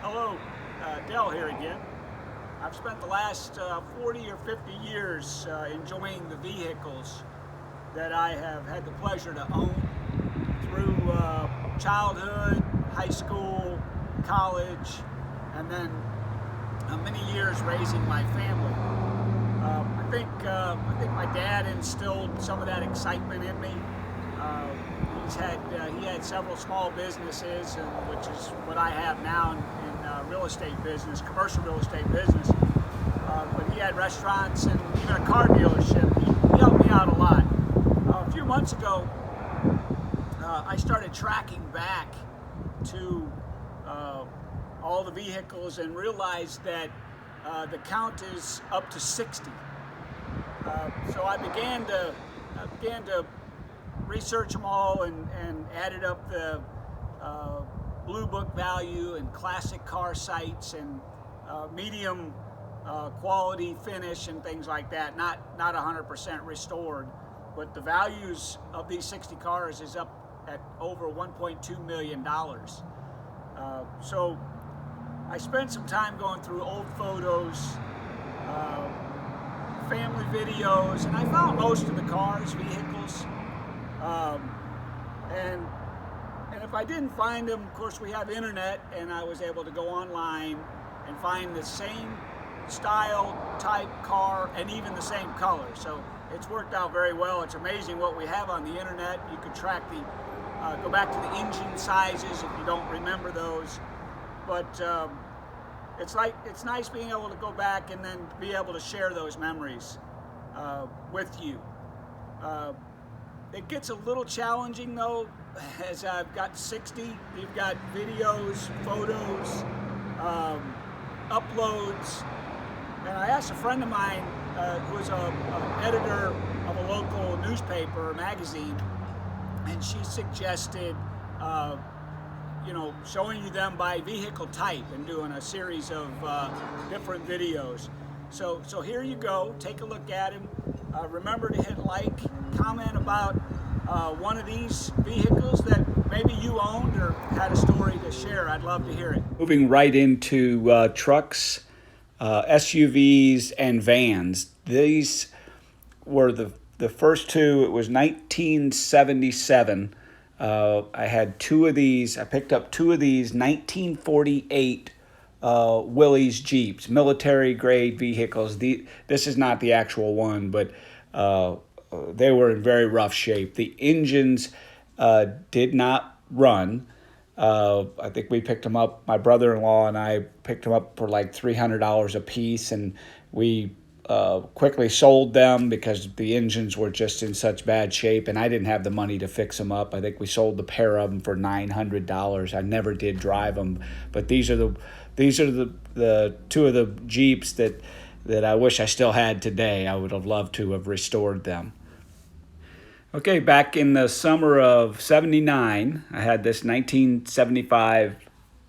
Hello, Dell here again. I've spent the last 40 or 50 years enjoying the vehicles that I have had the pleasure to own through childhood, high school, college, and then many years raising my family. I think my dad instilled some of that excitement in me. Uh, he had several small businesses, which is what I have now in real estate business, commercial real estate business. But he had restaurants and even a car dealership. He helped me out a lot. A few months ago, I started tracking back to all the vehicles and realized that the count is up to 60. So I began to research them all and added up the blue book value and classic car sites and medium quality finish and things like that. Not 100% restored, but the values of these 60 cars is up at over $1.2 million. So I spent some time going through old photos, family videos, and I found most of the vehicles. And if I didn't find them, of course we have internet, and I was able to go online and find the same style, type, car, and even the same color. So it's worked out very well. It's amazing what we have on the internet. You can track go back to the engine sizes if you don't remember those. But it's nice being able to go back and then be able to share those memories with you. It gets a little challenging though, as I've got 60. You've got videos, photos, uploads. And I asked a friend of mine who's an editor of a local newspaper or magazine, and she suggested showing you them by vehicle type and doing a series of different videos. So here you go. Take a look at him. Remember to hit like, comment about one of these vehicles that maybe you owned or had a story to share. I'd love to hear it. Moving right into trucks, SUVs, and vans. These were the first two. It was 1977. I had two of these. I picked up two of these 1948 Willy's Jeeps, military grade vehicles. This is not the actual one, but they were in very rough shape. The engines did not run. I think we picked them up, my brother-in-law and I picked them up for like $300 a piece, and we quickly sold them because the engines were just in such bad shape, and I didn't have the money to fix them up. I think we sold the pair of them for $900. I never did drive them, but these are the two of the Jeeps that I wish I still had today. I would have loved to have restored them. Okay, back in the summer of '79, I had this 1975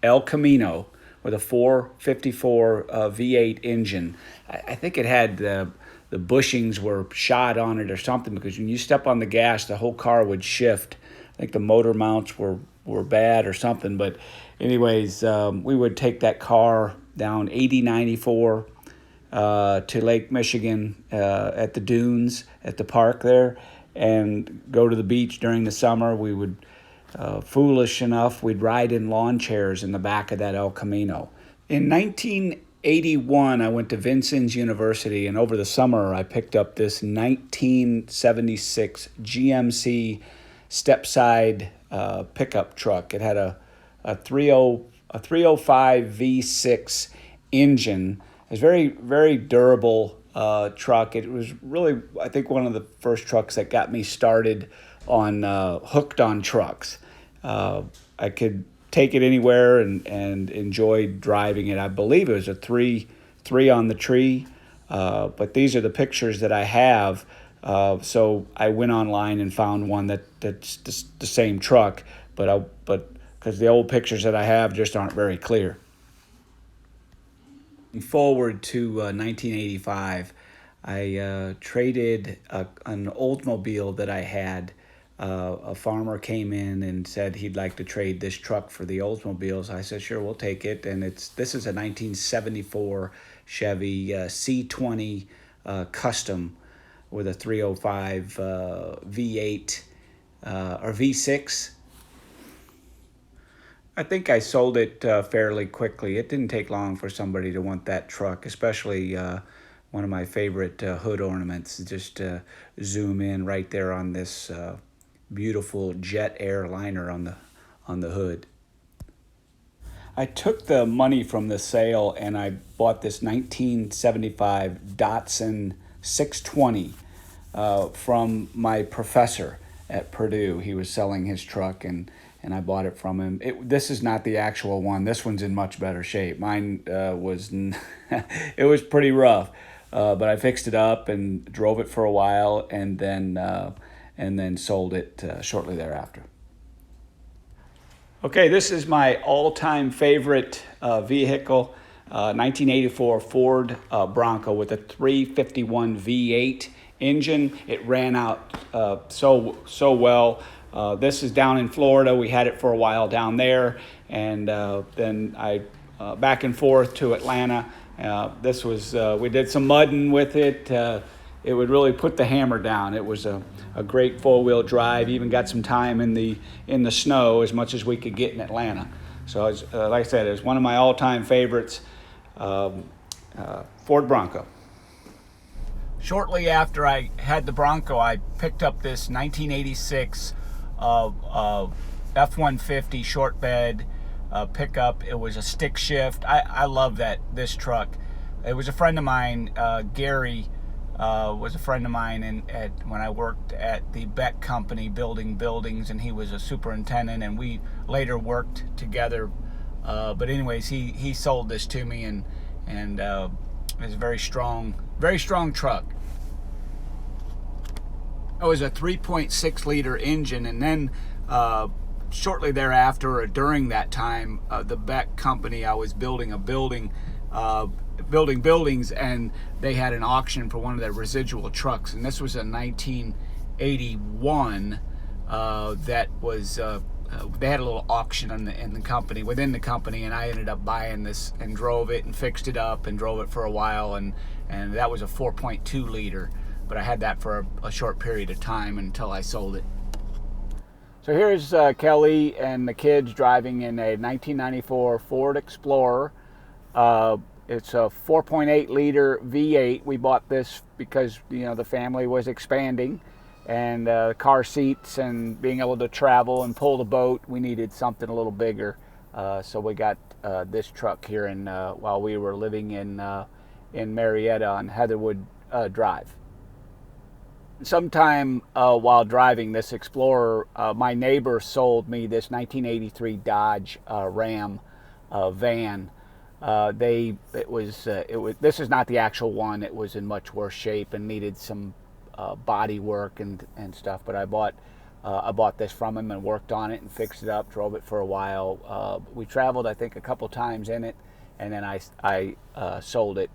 El Camino with a 454 V8 engine. I think it had the bushings were shot on it or something, because when you step on the gas, the whole car would shift. I think the motor mounts were bad or something. But anyways, we would take that car down 8094 to Lake Michigan at the dunes at the park there, and go to the beach during the summer. We would, foolish enough, we'd ride in lawn chairs in the back of that El Camino. In 1981, I went to Vincennes University, and over the summer, I picked up this 1976 GMC step-side pickup truck. It had a 305 V6 engine. It was very, very durable truck. It was really, I think, one of the first trucks that got me started on hooked on trucks. I could take it anywhere and enjoyed driving it. I believe it was a three on the tree, but these are the pictures that I have. So I went online and found one that's the same truck, but because the old pictures that I have just aren't very clear. Forward to 1985, I traded an Oldsmobile that I had a farmer came in and said he'd like to trade this truck for the Oldsmobiles. I said, sure, we'll take it. And this is a 1974 Chevy C20 custom with a 305 V8 or V6. I think I sold it fairly quickly. It didn't take long for somebody to want that truck, especially one of my favorite hood ornaments. Just zoom in right there on this beautiful jet airliner on the hood. I took the money from the sale and I bought this 1975 Datsun 620 from my professor at Purdue. He was selling his truck and I bought it from him. This is not the actual one. This one's in much better shape. Mine was it was pretty rough, but I fixed it up and drove it for a while, and then sold it shortly thereafter. Okay, this is my all-time favorite vehicle, 1984 Ford Bronco with a 351 V8 engine. It ran out so well. This is down in Florida. We had it for a while down there, and then I back and forth to Atlanta. This was we did some mudding with it. It would really put the hammer down. It was a great four-wheel drive. Even got some time in the snow, as much as we could get in Atlanta. So like I said, it was one of my all-time favorites, Ford Bronco. Shortly after I had the Bronco, I picked up this 1986 F-150 short bed pickup. It was a stick shift. I love this truck. It was a friend of mine, Gary, was a friend of mine when I worked at the Beck Company building buildings, and he was a superintendent, and we later worked together. But anyways, he sold this to me, and it was a very strong truck. It was a 3.6 liter engine, and then shortly thereafter, or during that time, the Beck Company, I was building buildings, and they had an auction for one of their residual trucks, and this was a 1981 that was they had a little auction within the company, and I ended up buying this and drove it and fixed it up and drove it for a while, and that was a 4.2 liter. But I had that for a short period of time until I sold it. So here's Kelly and the kids driving in a 1994 Ford Explorer. It's a 4.8 liter V8. We bought this because the family was expanding, and car seats and being able to travel and pull the boat, we needed something a little bigger. So we got this truck here while we were living in Marietta on Heatherwood Drive. Sometime while driving this Explorer, my neighbor sold me this 1983 Dodge Ram van. This is not the actual one. It was in much worse shape and needed some body work and stuff. But I bought this from him and worked on it and fixed it up, drove it for a while. We traveled, I think, a couple times in it, and then I sold it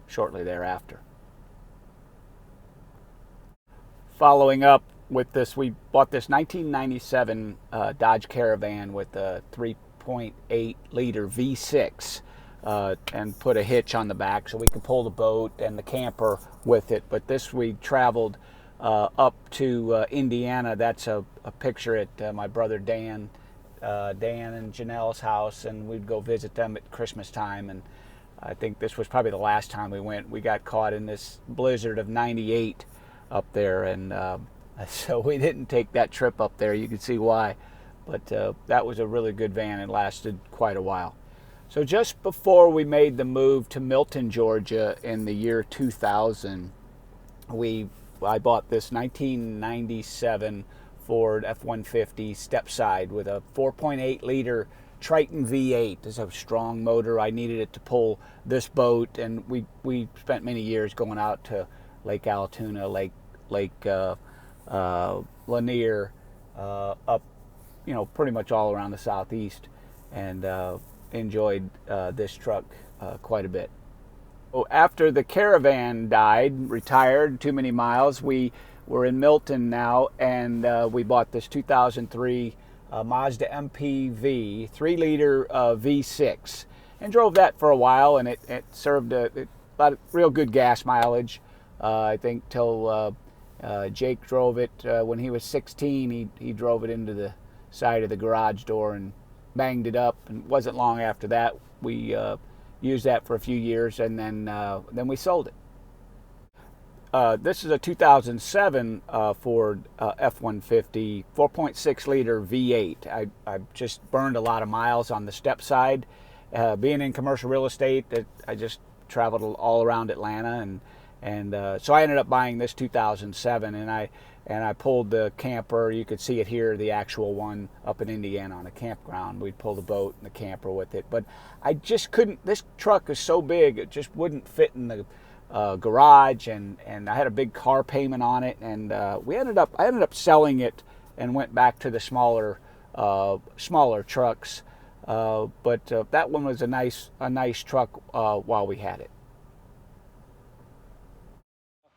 shortly thereafter. Following up with this, we bought this 1997 Dodge Caravan with a 3.8 liter V6 and put a hitch on the back so we could pull the boat and the camper with it. But this, we traveled up to Indiana. That's a picture at my brother Dan and Janelle's house, and we'd go visit them at Christmas time. And I think this was probably the last time we went. We got caught in this blizzard of 98 up there, and so we didn't take that trip up there. You can see why, but that was a really good van. It lasted quite a while. So just before we made the move to Milton, Georgia in the year 2000, I bought this 1997 Ford F-150 stepside with a 4.8 liter Triton V8. It's a strong motor. I needed it to pull this boat, and we spent many years going out to Lake Allatoona, Lake Lanier, up, pretty much all around the southeast, and enjoyed this truck quite a bit. After the Caravan retired, too many miles, we we're in Milton now, and we bought this 2003 Mazda MPV 3-liter V6, and drove that for a while, and it served a lot of real good gas mileage. I think till Jake drove it when he was 16. He drove it into the side of the garage door and banged it up, and it wasn't long after that we used that for a few years, and then we sold it. This is a 2007 Ford F-150 4.6 liter V8. I just burned a lot of miles on the step side. Being in commercial real estate, I just traveled all around Atlanta, and so I ended up buying this 2007, and I pulled the camper. You could see it here, the actual one up in Indiana on a campground. We'd pull the boat and the camper with it, but I just couldn't. This truck is so big, it just wouldn't fit in the garage, and I had a big car payment on it, and I ended up selling it and went back to the smaller trucks. But that one was a nice truck while we had it.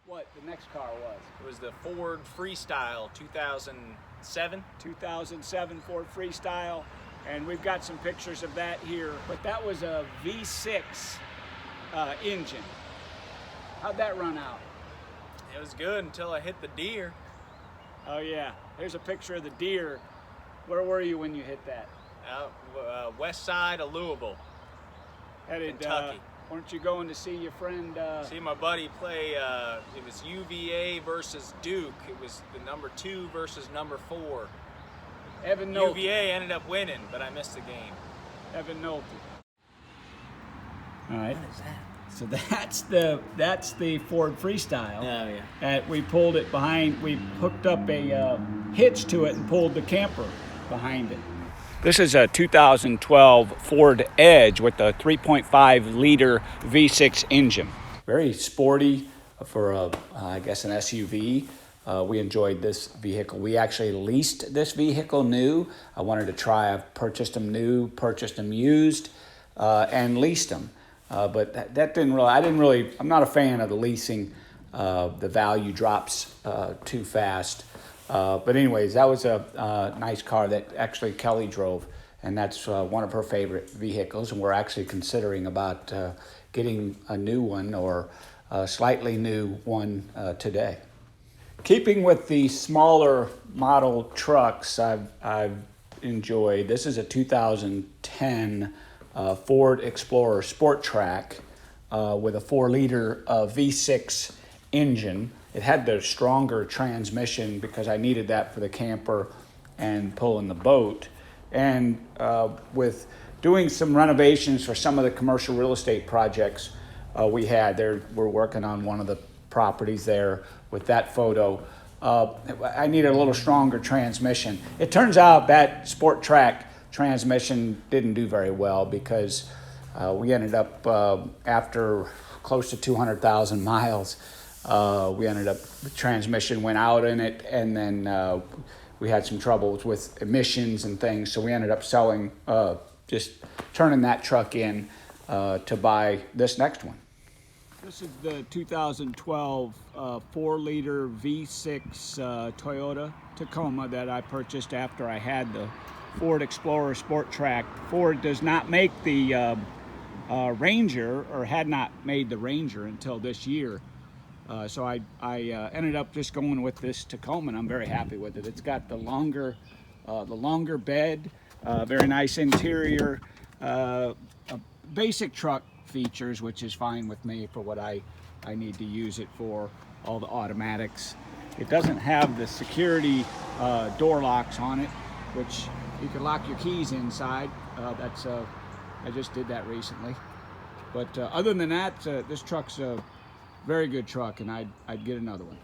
What the next car was? It was the Ford Freestyle 2007. 2007 Ford Freestyle, and we've got some pictures of that here. But that was a V6 engine. How'd that run out? It was good until I hit the deer. Oh yeah, there's a picture of the deer. Where were you when you hit that? Out west side of Louisville, Headed, Kentucky. Weren't you going to see your friend? See my buddy play. It was UVA versus Duke. It was the number 2 versus number 4. Evan Nolte. UVA ended up winning, but I missed the game. Evan Nolte. All right. What is that? So that's the Ford Freestyle. Oh yeah. And we pulled it behind. We hooked up a hitch to it and pulled the camper behind it. This is a 2012 Ford Edge with a 3.5 liter V6 engine. Very sporty for I guess an SUV. We enjoyed this vehicle. We actually leased this vehicle new. I wanted to try. I've purchased them new, purchased them used, and leased them. But that didn't really. I'm not a fan of the leasing. The value drops too fast. But anyways, that was a nice car that actually Kelly drove, and that's one of her favorite vehicles. And we're actually considering about getting a new one or a slightly new one today. Keeping with the smaller model trucks I've enjoyed, this is a 2010 Ford Explorer Sport Trac with a 4-liter V6 engine. It had the stronger transmission because I needed that for the camper and pulling the boat. And with doing some renovations for some of the commercial real estate projects we had there, we're working on one of the properties there with that photo. I needed a little stronger transmission. It turns out that Sport Trac transmission didn't do very well because we ended up after close to 200,000 miles. We ended up, the transmission went out in it, and then we had some troubles with emissions and things, so we ended up selling, just turning that truck in to buy this next one. This is the 2012 4-liter V6 Toyota Tacoma that I purchased after I had the Ford Explorer Sport Trac. Ford does not make the Ranger, or had not made the Ranger until this year. So I ended up just going with this Tacoma, and I'm very happy with it. It's got the longer bed, very nice interior, basic truck features, which is fine with me for what I need to use it for, all the automatics. It doesn't have the security door locks on it, which you can lock your keys inside. I just did that recently. But other than that, this truck's a very good truck, and I'd get another one.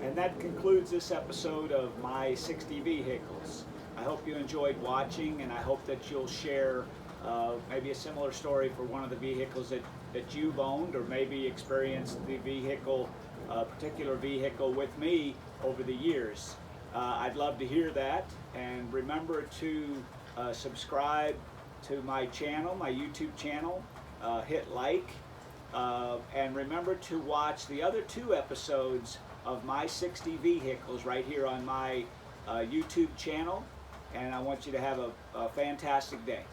And that concludes this episode of My 60 Vehicles. I hope you enjoyed watching, and I hope that you'll share maybe a similar story for one of the vehicles that you've owned, or maybe experienced the vehicle, particular vehicle with me over the years. I'd love to hear that, and remember to subscribe to my channel, my YouTube channel, hit like, And remember to watch the other 2 episodes of my 60 vehicles right here on my YouTube channel. And I want you to have a fantastic day.